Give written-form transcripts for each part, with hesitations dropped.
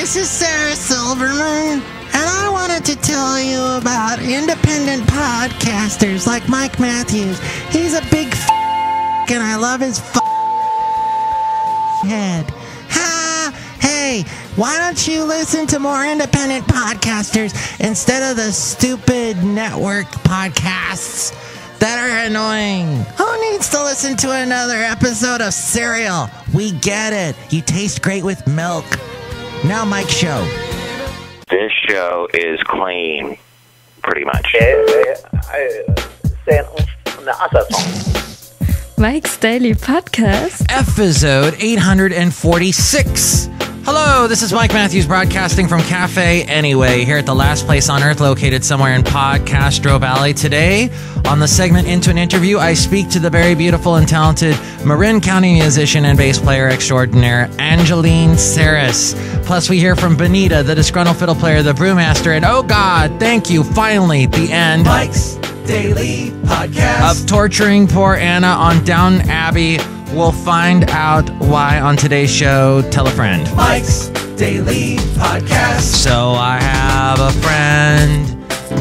This is Sarah Silverman, and I wanted to tell you about independent podcasters like Mike Matthews. He's a big and I love his head. Hey, why don't you listen to more independent podcasters instead of the stupid network podcasts that are annoying? Who needs to listen to another episode of cereal? We get it. You taste great with milk. Now Mike's show. This show is clean, pretty much. Mike's Daily Podcast. Episode 846. Hello, this is Mike Matthews broadcasting from Cafe Anyway, here at the last place on earth located somewhere in Podcastro Valley. Today, on the segment Into an Interview, I speak to the very beautiful and talented Marin County musician and bass player extraordinaire, Angeline Saris. Plus, we hear from Benita, the Disgruntled Fiddle Player, the Brewmaster, and oh God, thank you, finally, the end. Mike's Daily Podcast. Of torturing poor Anna on Downton Abbey. We'll find out why on today's show. Tell a friend. Mike's Daily Podcast. So I have a friend,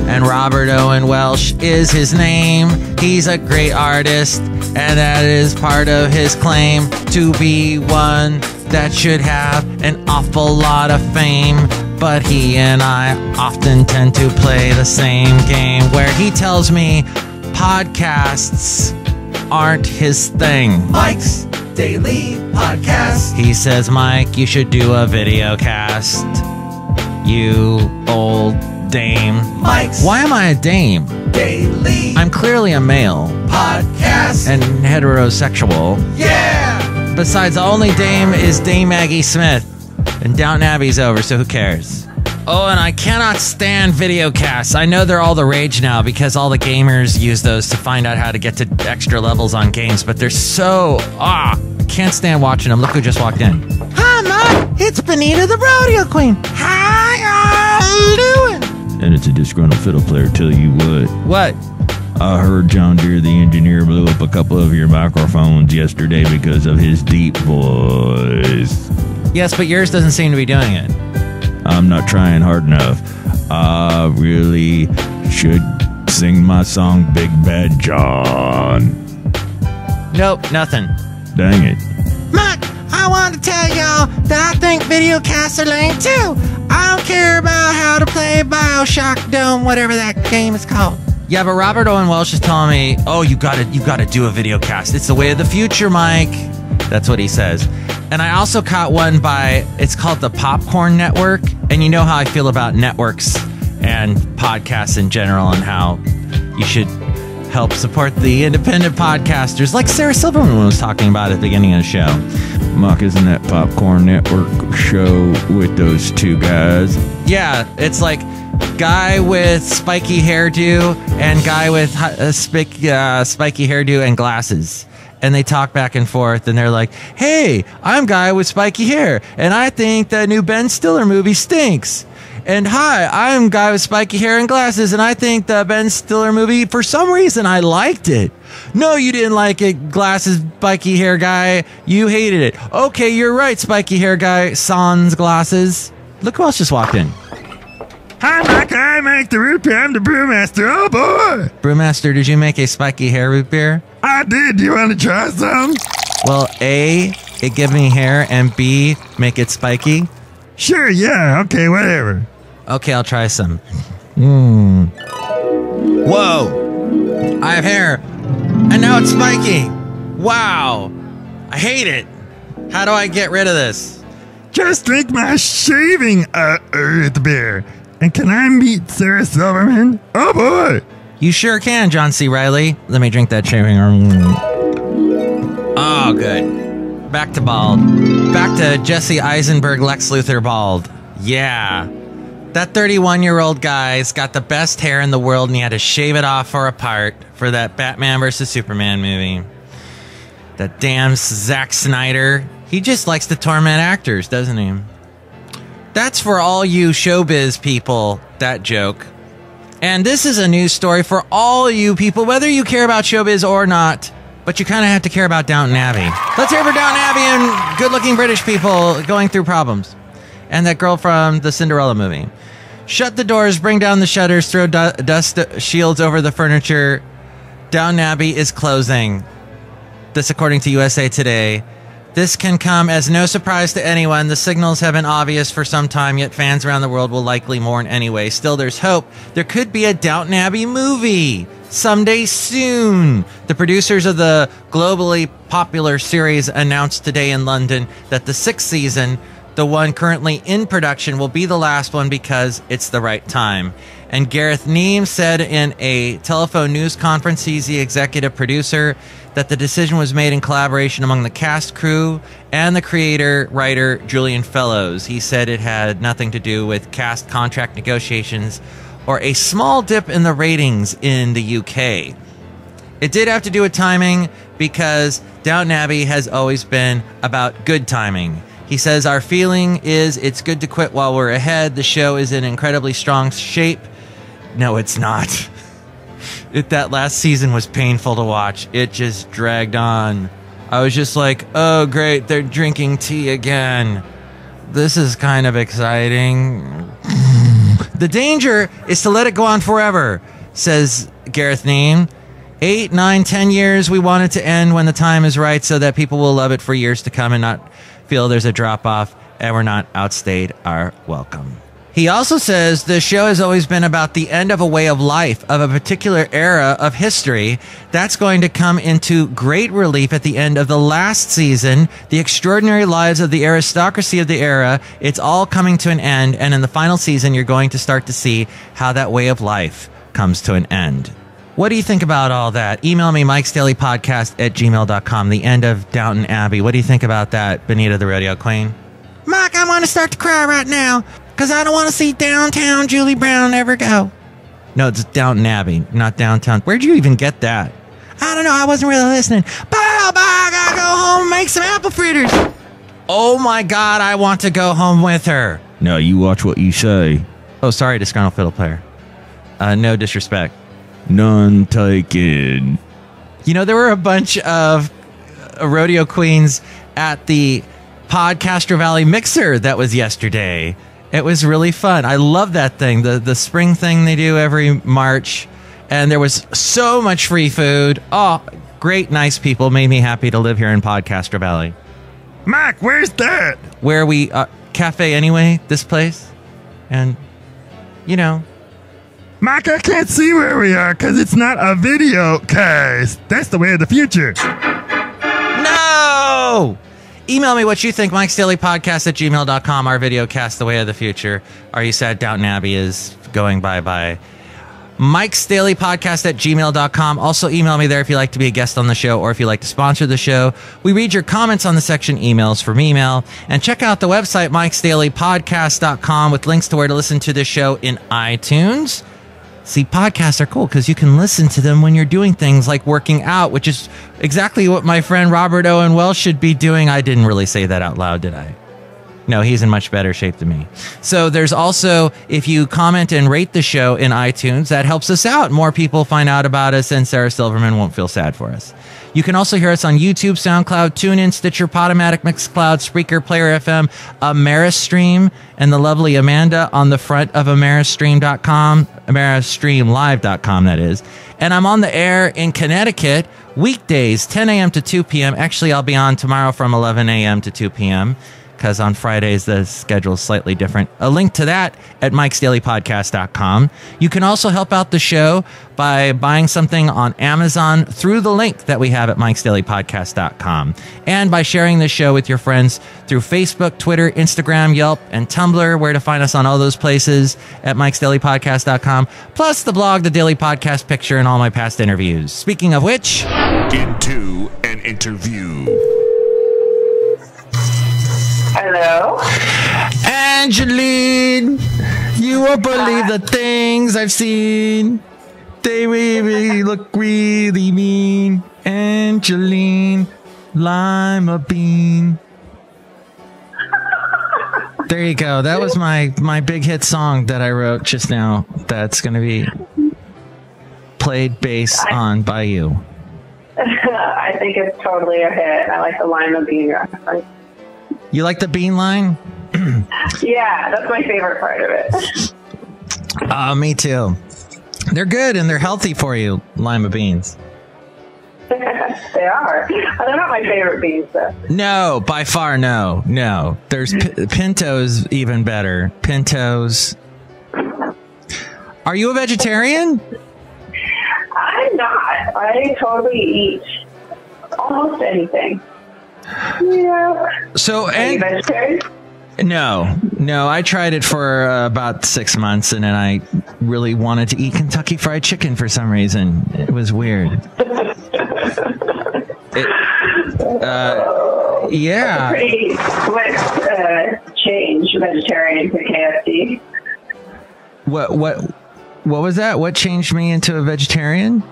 and Robert Owen Welsh is his name. He's a great artist, and that is part of his claim to be one that should have an awful lot of fame. But he and I often tend to play the same game where he tells me podcasts aren't his thing. Mike's Daily Podcast. He says, Mike, you should do a videocast. You old dame. Mike's Why am I a dame? Daily I'm clearly a male. Podcast. And heterosexual. Yeah! Besides, the only dame is Dame Maggie Smith. And Downton Abbey's over, so who cares? Oh, and I cannot stand videocasts. I know they're all the rage now because all the gamers use those to find out how to get to extra levels on games, but they're so... I can't stand watching them. Look who just walked in. Hi, Mike. It's Benita, the rodeo queen. Hi, how you doing? And it's a disgruntled fiddle player, tell you what. What? I heard John Deere, the engineer, blew up a couple of your microphones yesterday because of his deep voice. Yes, but yours doesn't seem to be doing it. I'm not trying hard enough. I really should sing my song Big Bad John. Nope, nothing. Dang it. Mike, I want to tell y'all that I think videocasts are lame too. I don't care about how to play Bioshock Dome, whatever that game is called. Yeah, but Robert Owen Welsh is telling me, oh, you gotta do a videocast. It's the way of the future, Mike. That's what he says. And I also caught one it's called the Popcorn Network. And you know how I feel about networks and podcasts in general and how you should help support the independent podcasters like Sarah Silverman was talking about at the beginning of the show. Mock, isn't that Popcorn Network show with those two guys? Yeah, it's like guy with spiky hairdo and guy with spiky hairdo and glasses. And they talk back and forth, and they're like, hey, I'm guy with spiky hair, and I think the new Ben Stiller movie stinks. And hi, I'm guy with spiky hair and glasses, and I think the Ben Stiller movie, for some reason, I liked it. No, you didn't like it, glasses, spiky hair guy. You hated it. Okay, you're right, spiky hair guy, sans glasses. Look who else just walked in. Hi, Mike. I make the root beer. I'm the brewmaster. Oh, boy. Brewmaster, did you make a spiky hair root beer? I did. Do you want to try some? Well, A, it give me hair, and B, make it spiky. Sure, yeah. Okay, whatever. Okay, I'll try some. Whoa. I have hair, and now it's spiky. Wow. I hate it. How do I get rid of this? Just drink my shaving earth beer. And can I meet Sarah Silverman? Oh, boy. You sure can, John C. Reilly. Let me drink that shaving. Oh, good. Back to bald. Back to Jesse Eisenberg, Lex Luthor bald. Yeah. That 31-year-old guy's got the best hair in the world, and he had to shave it off for a part for that Batman vs. Superman movie. That damn Zack Snyder. He just likes to torment actors, doesn't he? That's for all you showbiz people, that joke. And this is a news story for all you people, whether you care about showbiz or not, but you kind of have to care about Downton Abbey. Let's hear for Downton Abbey and good-looking British people going through problems. and that girl from the Cinderella movie. Shut the doors, bring down the shutters, throw dust shields over the furniture. Downton Abbey is closing. This according to USA Today. This can come as no surprise to anyone. The signals have been obvious for some time, yet fans around the world will likely mourn anyway. Still, there's hope. There could be a Downton Abbey movie someday soon. The producers of the globally popular series announced today in London that the 6th season, the one currently in production, will be the last one because it's the right time. And Gareth Neame said in a telephone news conference, he's the executive producer, that the decision was made in collaboration among the cast, crew, and the creator, writer, Julian Fellows. He said it had nothing to do with cast contract negotiations or a small dip in the ratings in the UK. It did have to do with timing because Downton Abbey has always been about good timing. He says, our feeling is it's good to quit while we're ahead. The show is in incredibly strong shape. No, it's not. That last season was painful to watch. It just dragged on. I was just like, oh, great, they're drinking tea again. This is kind of exciting. The danger is to let it go on forever, says Gareth Neame. 8, 9, 10 years, we want it to end when the time is right so that people will love it for years to come and not feel there's a drop-off and we're not outstayed our welcome. He also says the show has always been about the end of a way of life, of a particular era of history. That's going to come into great relief at the end of the last season. The extraordinary lives of the aristocracy of the era. It's all coming to an end. And in the final season, you're going to start to see how that way of life comes to an end. What do you think about all that? Email me, mikesdailypodcast@gmail.com. The end of Downton Abbey. What do you think about that, Benita the Radio Queen? Mike, I want to start to cry right now because I don't want to see downtown Julie Brown ever go. No, it's Downton Abbey, not downtown. Where'd you even get that? I don't know. I wasn't really listening. Bye, I gotta go home and make some apple fritters. Oh my God, I want to go home with her. No, you watch what you say. Oh, sorry, Disgruntled Fiddle Player. No disrespect. None taken. You know, there were a bunch of rodeo queens at the Podcaster Valley Mixer that was yesterday. It was really fun. I love that thing, the spring thing they do every March. And there was so much free food. Oh, great, nice people. Made me happy to live here in Podcaster Valley. Mike, where's that? Where we, Cafe Anyway, this place. And, you know. Mike, I can't see where we are because it's not a video cast. That's the way of the future. No! Email me what you think, mikesdailypodcast@gmail.com, our video cast, the way of the future. Are you sad Downton Abbey is going bye-bye? mikesdailypodcast@gmail.com. Also email me there if you'd like to be a guest on the show or if you'd like to sponsor the show. We read your comments on the section emails from email. And check out the website, mikesdailypodcast.com, with links to where to listen to this show in iTunes. See, podcasts are cool because you can listen to them when you're doing things like working out, which is exactly what my friend Robert Owen Welsh should be doing. I didn't really say that out loud, did I? No, he's in much better shape than me. So there's also, if you comment and rate the show in iTunes, that helps us out. More people find out about us, and Sarah Silverman won't feel sad for us. You can also hear us on YouTube, SoundCloud, TuneIn, Stitcher, Podomatic, Mixcloud, Spreaker, Player FM, Ameristream, and the lovely Amanda on the front of Ameristream.com, AmeriStreamLive.com, that is. And I'm on the air in Connecticut, weekdays, 10 a.m. to 2 p.m. Actually, I'll be on tomorrow from 11 a.m. to 2 p.m., because on Fridays the schedule is slightly different. A link to that at mikesdailypodcast.com. You can also help out the show by buying something on Amazon through the link that we have at mikesdailypodcast.com, and by sharing the show with your friends through Facebook, Twitter, Instagram, Yelp, and Tumblr, where to find us on all those places at mikesdailypodcast.com, plus the blog, the Daily Podcast Picture, and all my past interviews. Speaking of which, into an interview. Hello? Angeline, you won't believe the things I've seen. They really look really mean. Angeline, lima bean. There you go. That was my big hit song that I wrote just now. That's going to be played bass on by you. I think it's totally a hit. I like the lima bean reference. You like the bean line? Yeah, that's my favorite part of it. Me too. They're good and they're healthy for you, lima beans. They are. They're not my favorite beans, though. No, by far, no. There's pintos even better. Pintos. Are you a vegetarian? I'm not. I totally eat almost anything. Yeah. So, Are you vegetarian? No, I tried it for about 6 months, and then I really wanted to eat Kentucky Fried Chicken for some reason. It was weird. Yeah. Pretty quick change, vegetarian to KFC. What was that? What changed me into a vegetarian?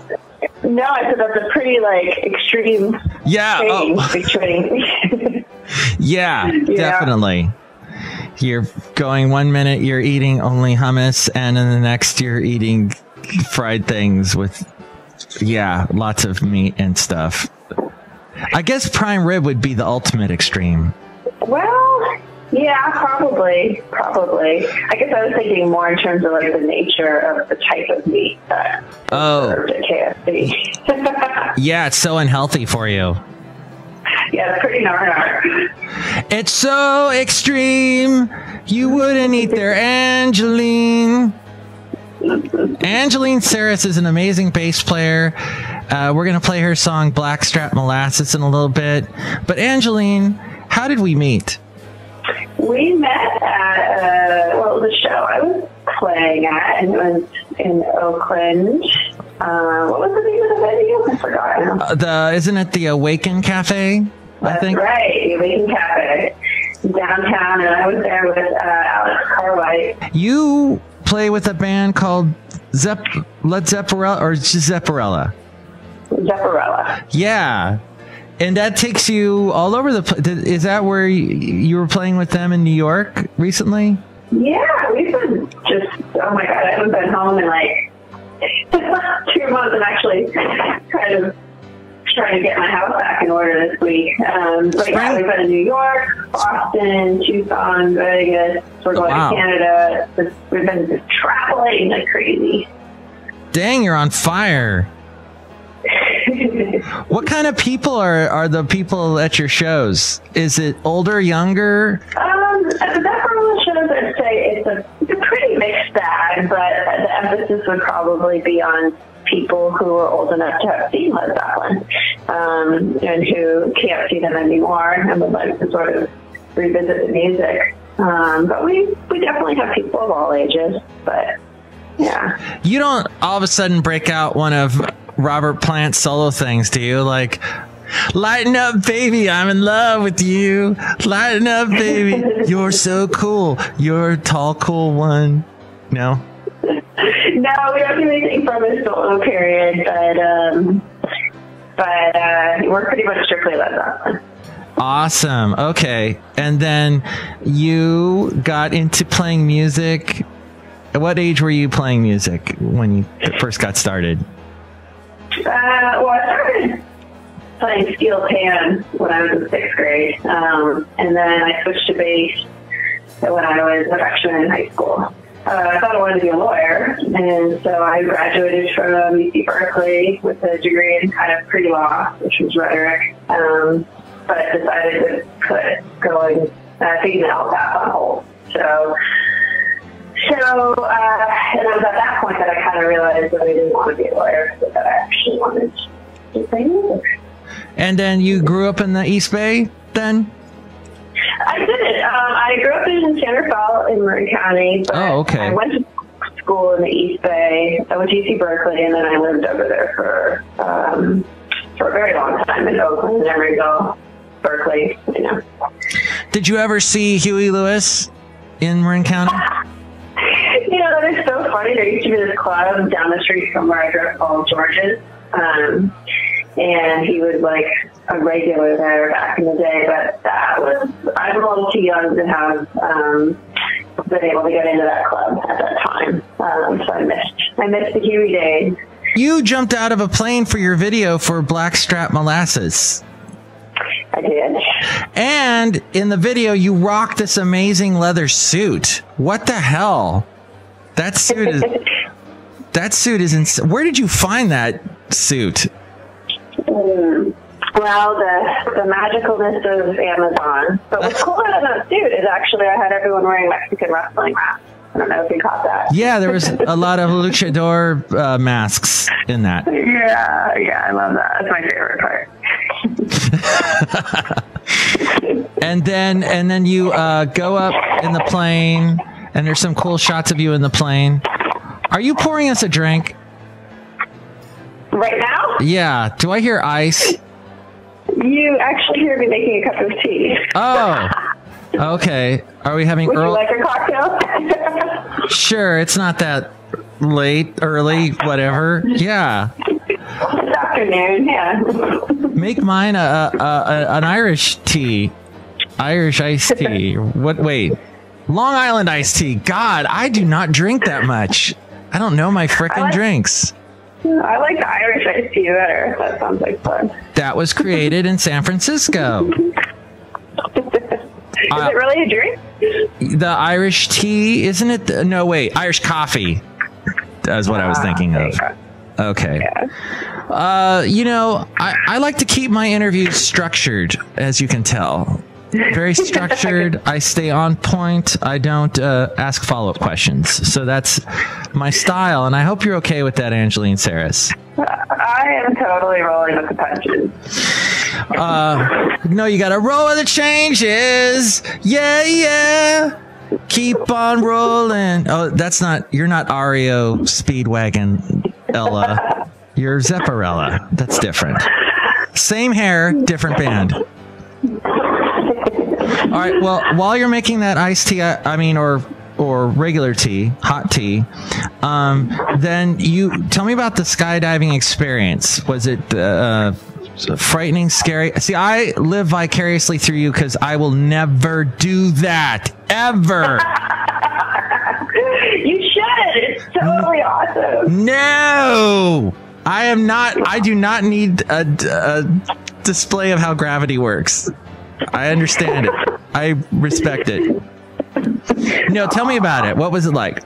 No, I said that's a pretty extreme change between. Yeah, definitely. You're going 1 minute you're eating only hummus, and then the next you're eating fried things with lots of meat and stuff. I guess prime rib would be the ultimate extreme. Well, yeah, probably. I guess I was thinking more in terms of the nature of the type of meat that served at KFC. Yeah, it's so unhealthy for you. Yeah, it's pretty nar. It's so extreme. You wouldn't eat there, Angeline. Angeline Saris is an amazing bass player. We're going to play her song Blackstrap Molasses in a little bit. But Angeline, how did we meet? We met at the show I was playing at, and it was in Oakland. What was the name of the venue? I forgot. Isn't it the Awaken Cafe? I think. That's right, the Awaken Cafe downtown, and I was there with Alex Carwhite. You play with a band called Led Zeppelin or just Zepparella? Zepparella. Yeah. And that takes you all over the place. Is that where you were playing with them in New York recently? Yeah, we've been oh my God, I haven't been home in 2 months, and actually kind of trying to get my house back in order this week. But yeah, we've been in New York, Boston, Tucson, Vegas. We're going to Canada. We've been just traveling like crazy. Dang, you're on fire. What kind of people are the people at your shows? Is it older, younger? At the Zepparella shows, I'd say it's a pretty mixed bag, but the emphasis would probably be on people who are old enough to have seen Led Zeppelin, and who can't see them anymore and would like to sort of revisit the music. But we definitely have people of all ages, but yeah. You don't all of a sudden break out one of Robert Plant's solo things, do you? Like, lighten up, baby, I'm in love with you. Lighten up, baby, you're so cool. You're a tall, cool one. No? No, we don't do anything from his solo period, but we're pretty much strictly Led Zeppelin. Awesome. Okay. And then you got into playing music. At what age were you playing music when you first got started? Well, I started playing steel pan when I was in 6th grade, and then I switched to bass when I was a freshman in high school. I thought I wanted to be a lawyer, and so I graduated from UC Berkeley with a degree in kind of pre-law, which was rhetoric, but decided to put going female path on hold. So and it was at that point that I kind of realized that I didn't want to be a lawyer, but that I actually wanted to play music. And then you grew up in the East Bay then? I did. I grew up in Santa Fe in Marin County, but I went to school in the East Bay. I went to UC Berkeley, and then I lived over there for a very long time in Oakland, Emeryville, Berkeley. You know. Did you ever see Huey Lewis in Marin County? You know, that is so funny. There used to be this club down the street from where I grew up called George's. And he was like a regular there back in the day, but I'm a little too young to have been able to get into that club at that time. So I missed the Huey days. You jumped out of a plane for your video for Blackstrap Molasses. I did. And in the video, you rock this amazing leather suit. What the hell? That suit is where did you find that suit? Well, the magicalness of Amazon. But what's cool about that suit is actually I had everyone wearing Mexican wrestling masks. I don't know if you caught that. Yeah, there was a lot of luchador masks in that. Yeah, I love that. That's my favorite part. and then you go up in the plane, and there's some cool shots of you in the plane. Are you pouring us a drink? Right now? Yeah. Do I hear ice? You actually hear me making a cup of tea. Oh. Okay. Are we having Would you like a cocktail? Sure. It's not that late, early, whatever. Yeah. This afternoon, yeah. Make mine an Irish tea. Irish iced tea. What? Wait. Long Island iced tea. God, I do not drink that much. I don't know my frickin' drinks. I like the Irish iced tea better. That sounds like fun. That was created in San Francisco. Is it really a drink? The Irish tea, isn't it? No, wait. Irish coffee. That's what I was thinking of. Okay. Yeah. I like to keep my interviews structured, as you can tell. Very structured. I stay on point. I don't ask follow-up questions. So that's my style, and I hope you're okay with that, Angeline Saris. I am totally rolling with the punches. No, you got to roll with the changes. Yeah. Keep on rolling. Oh, you're not REO Speedwagon, Ella. You're Zepparella. That's different. Same hair, different band. All right. Well, while you're making that iced tea, or regular tea, hot tea, then you tell me about the skydiving experience. Was it frightening, scary? See, I live vicariously through you because I will never do that ever. You should. It's totally awesome. No, I am not. I do not need a display of how gravity works. I understand it. I respect it. No, tell me about it. What was it like?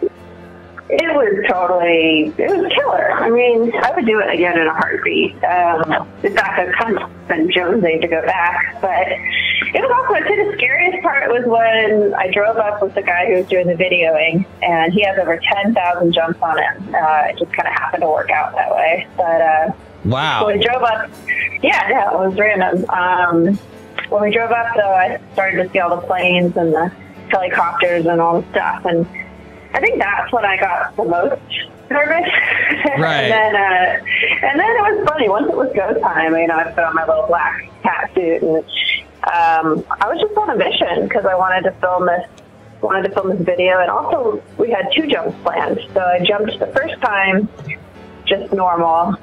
It was killer. I mean, I would do it again in a heartbeat. In fact, I've kind of been jonesing to go back. But it was also, I'd say the scariest part was when I drove up with the guy who was doing the videoing, and he has over 10,000 jumps on it. It just kind of happened to work out that way. But wow. When we drove up, it was random. When we drove up, though, I started to see all the planes and the helicopters and all the stuff, and I think that's when I got the most nervous. Right. and then it was funny. Once it was go time, I put on my little black cat suit, and I was just on a mission because I wanted to film this video, and also we had 2 jumps planned. So I jumped the first time just normal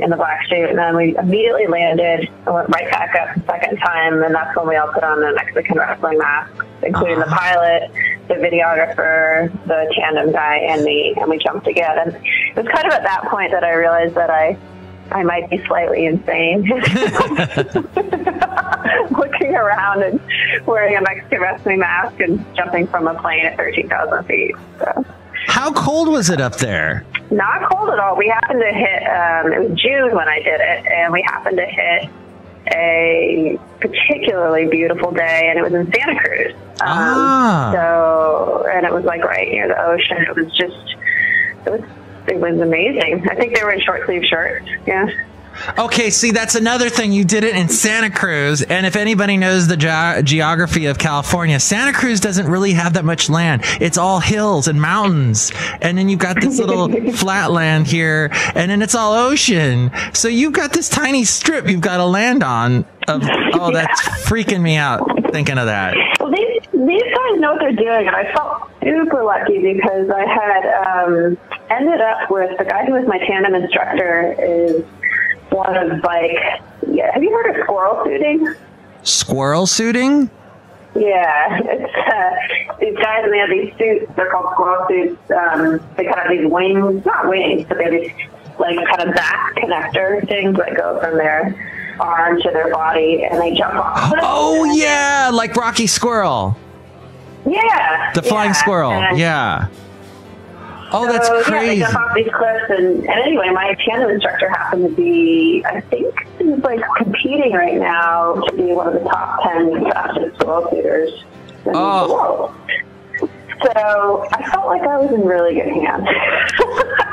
in the black suit, and then we immediately landed and went right back up the second time, and that's when we all put on the Mexican wrestling masks, including the pilot, the videographer, the tandem guy, and me, and we jumped again. And it was kind of at that point that I realized that I might be slightly insane. Looking around and wearing a Mexican wrestling mask and jumping from a plane at 13,000 feet. So. How cold was it up there? Not cold at all. We happened to hit, it was June when I did it, and we happened to hit a particularly beautiful day, and it was in Santa Cruz. And it was like right near the ocean. It was amazing. I think they were in short sleeve shirts. Yeah. Okay, see, that's another thing. You did it in Santa Cruz, and if anybody knows the geography of California, Santa Cruz doesn't really have that much land. It's all hills and mountains, and then you've got this little flat land here, and then it's all ocean. So you've got this tiny strip you've got to land on. That's freaking me out thinking of that. Well, these guys know what they're doing, and I felt super lucky because I had ended up with the guy who was my tandem instructor is one of have you heard of squirrel suiting? Squirrel suiting? Yeah, it's these guys, and they have these suits. They're called squirrel suits. They kind of have these wings, not wings, but they have these kind of back connector things that go from their arm to their body and they jump off. Oh yeah, like Rocky Squirrel. Yeah. The flying squirrel. Yeah. Oh, so, that's crazy. Yeah, they jump off these cliffs, and anyway, my piano instructor happened to be, I think he's like competing right now to be one of the top 10 fastest solo players in the world. So I felt like I was in really good hands.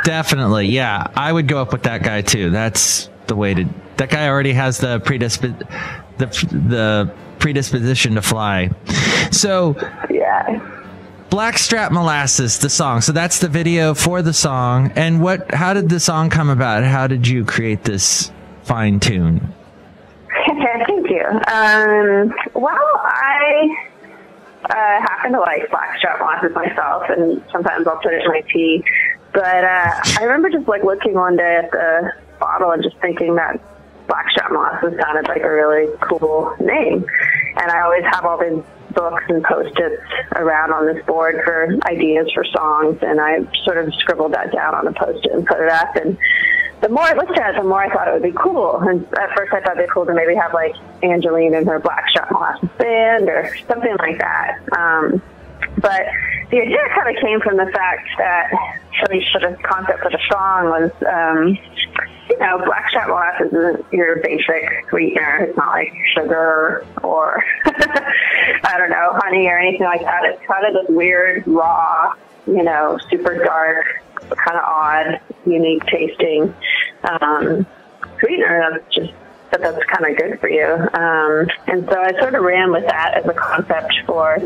Definitely, yeah. I would go up with that guy too. That's the way to. That guy already has the predisposition to fly. So yeah. Blackstrap Molasses, the song. So that's the video for the song. And how did the song come about? How did you create this fine tune? Thank you. Well, I happen to like Blackstrap Molasses myself, and sometimes I'll put it in my tea. But I remember just like looking one day at the bottle and just thinking that Blackstrap Molasses sounded like a really cool name. And I always have all these books and Post-its around on this board for ideas for songs, and I sort of scribbled that down on a Post-it and put it up. And the more I looked at it, the more I thought it would be cool. And at first I thought it'd be cool to maybe have like Angeline and her Blackstrap Molasses band or something like that. But the idea kind of came from the fact that the concept for the song was, Blackstrap Molasses isn't your basic sweetener. It's not like sugar or, I don't know, honey or anything like that. It's kind of this weird, raw, super dark, kind of odd, unique tasting sweetener that's kind of good for you. And so I sort of ran with that as a concept for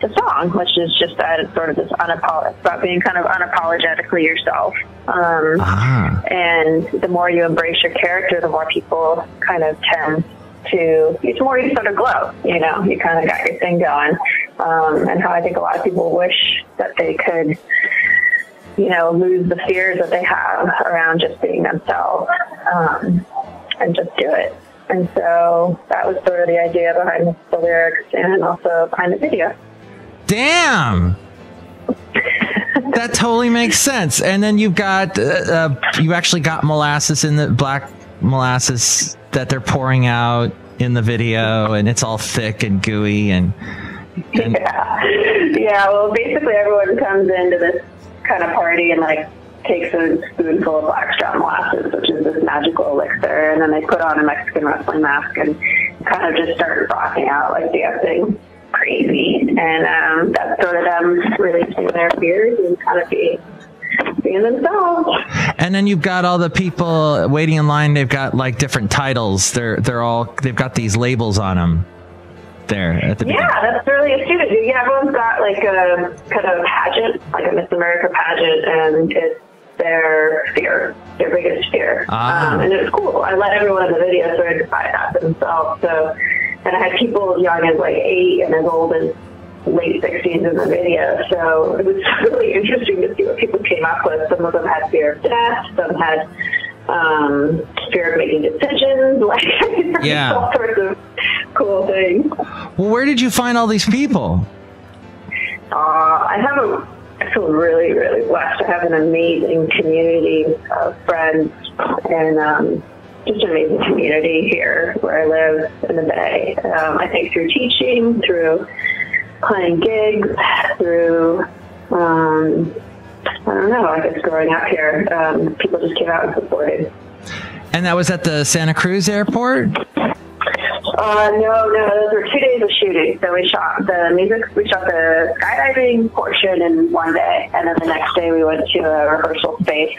the song, which is just that it's sort of this about being kind of unapologetically yourself. And the more you embrace your character, the more people kind of tend to, the more you sort of glow, you kind of got your thing going. And how I think a lot of people wish that they could, lose the fears that they have around just being themselves, and just do it. And so that was sort of the idea behind the lyrics and also behind the video. Damn! That totally makes sense. And then you've got, you actually got molasses in the black molasses that they're pouring out in the video, and it's all thick and gooey and yeah. Well, basically everyone comes into this kind of party and like takes a spoonful of blackstrap molasses, which is this magical elixir, and then they put on a Mexican wrestling mask and kind of just start rocking out, like dancing crazy. And that's sort of them releasing their fears and kind of being themselves. And then you've got all the people waiting in line. They've got like different titles. They've got these labels on them there at the beginning. Yeah, that's really astute. Yeah, everyone's got like a kind of pageant, like a Miss America pageant, and it's their fear, their biggest fear. And it was cool. I let everyone in the video sort of decide that for themselves. So, and I had people as young as like 8 and as old as late 60s in the video. So it was really interesting to see what people came up with. Some of them had fear of death. Some had fear of making decisions. Like all sorts of cool things. Well, where did you find all these people? I feel really, really blessed. I have an amazing community of friends and just an amazing community here where I live in the Bay. I think through teaching, through playing gigs, through, I don't know, I guess growing up here, people just came out and supported. And that was at the Santa Cruz airport? No, those were 2 days of shooting. So we shot the skydiving portion in one day, and then the next day we went to a rehearsal space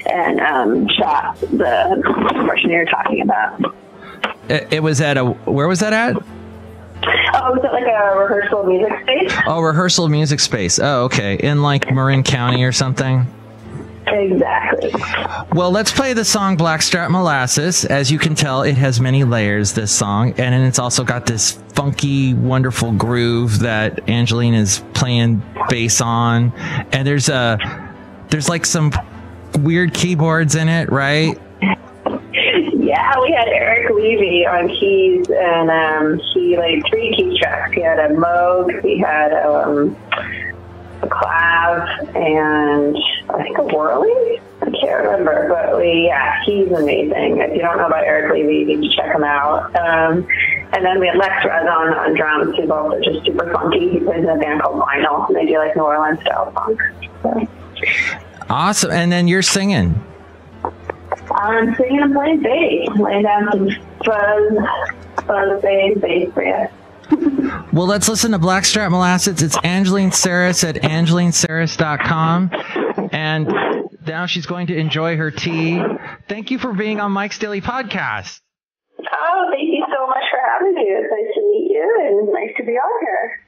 and shot the portion you're talking about. It was at where was that at? Oh, was it like a rehearsal music space? Oh, rehearsal music space. Oh, okay. In like Marin County or something? Exactly. Well, let's play the song Blackstrap Molasses. As you can tell, it has many layers, this song. And then it's also got this funky, wonderful groove that Angeline is playing bass on. And there's like some weird keyboards in it, right? Yeah, we had Eric Levy on keys, and he laid 3 key tracks. He had a Moog, he had a clap, have, and I think a Whirly. I can't remember, but he's amazing. If you don't know about Eric Levy, you need to check him out. And then we had Lex Rez on drums, who's also just super funky. He plays in a band called Vinyl, and they do like New Orleans style funk. So. Awesome. And then you're singing. I'm singing and playing bass, laying down some fuzz bass for you. Well, let's listen to Blackstrap Molasses. It's Angeline Saris at angelinesaris.com. And now she's going to enjoy her tea. Thank you for being on Mike's Daily Podcast. Oh, thank you so much for having me. It's nice to meet you and nice to be on here.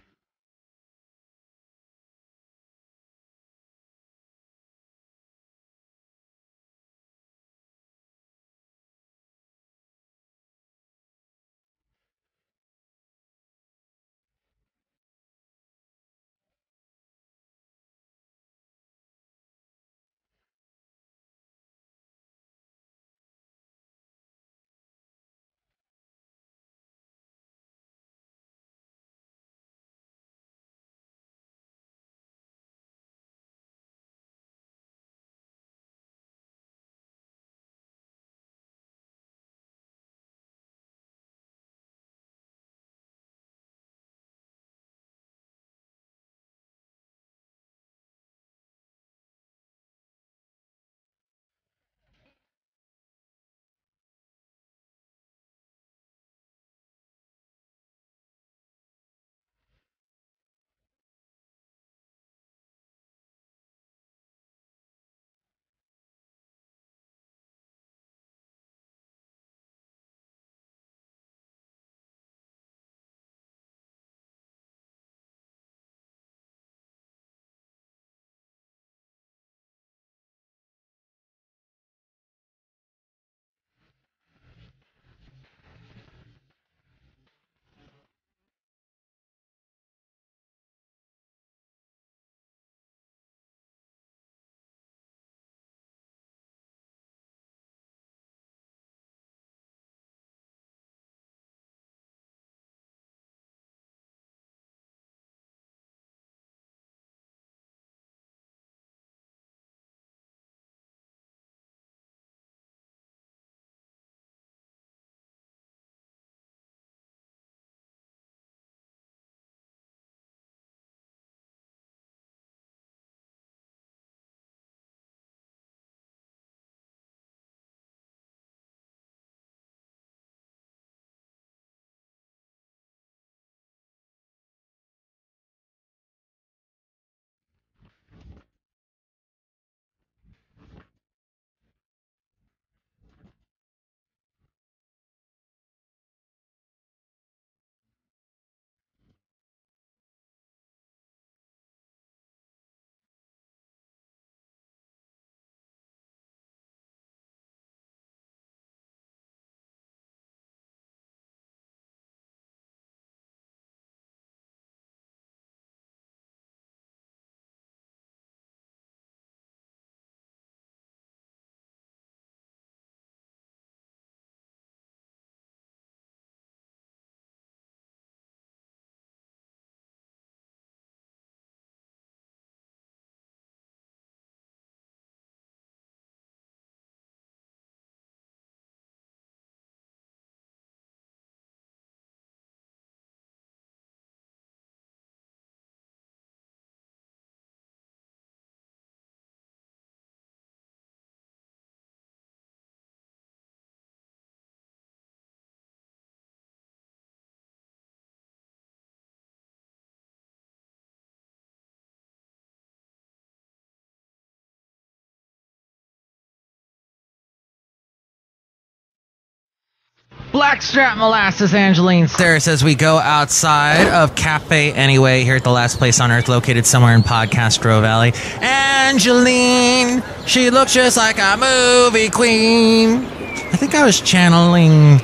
Blackstrap Molasses, Angeline Saris, as we go outside of Cafe Anyway here at the last place on earth located somewhere in Podcastro Valley. Angeline, she looks just like a movie queen. I think I was channeling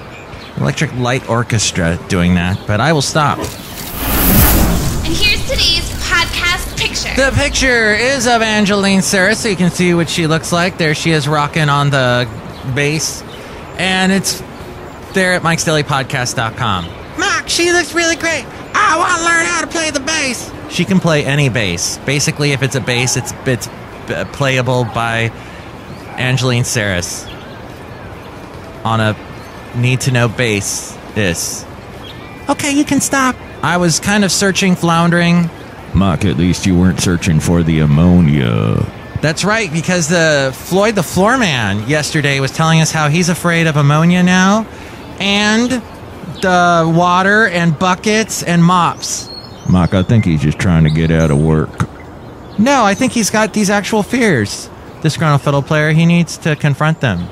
Electric Light Orchestra doing that, but I will stop. And here's today's podcast picture. The picture is of Angeline Saris, so you can see what she looks like. There she is rocking on the bass, and it's there at mikesdailypodcast.com. Mark, she looks really great. I want to learn how to play the bass. She can play any bass. Basically, if it's a bass, it's playable by Angeline Saris on a need-to-know basis. Okay, you can stop. I was kind of searching, floundering. Mock, at least you weren't searching for the ammonia. That's right, because Floyd the Floorman yesterday was telling us how he's afraid of ammonia now, and the water and buckets and mops. Mock, I think he's just trying to get out of work. No, I think he's got these actual fears. Disgruntled Fiddle Player, he needs to confront them.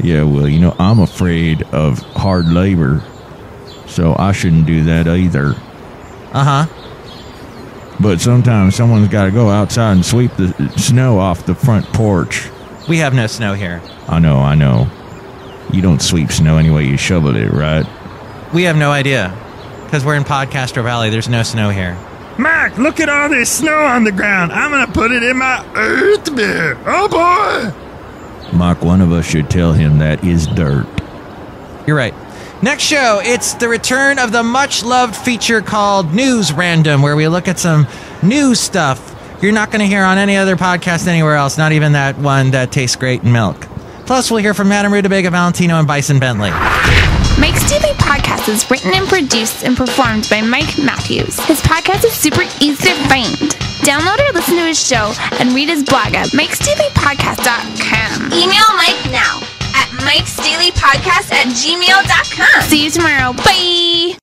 Yeah, well, I'm afraid of hard labor, so I shouldn't do that either. Uh-huh. But sometimes someone's got to go outside and sweep the snow off the front porch. We have no snow here. I know. You don't sweep snow anyway, you shovel it, right? We have no idea, because we're in Podcaster Valley. There's no snow here. Mark, look at all this snow on the ground. I'm going to put it in my earth beer. Oh, boy. Mark, one of us should tell him that is dirt. You're right. Next show, it's the return of the much-loved feature called News Random, where we look at some news stuff you're not going to hear on any other podcast anywhere else, not even that one that tastes great in milk. Plus, we'll hear from Madame Rutabaga Valentino and Bison Bentley. Mike's Daily Podcast is written and produced and performed by Mike Matthews. His podcast is super easy to find. Download or listen to his show and read his blog at mikesdailypodcast.com. Email Mike now at mikesdailypodcast@gmail.com. See you tomorrow. Bye!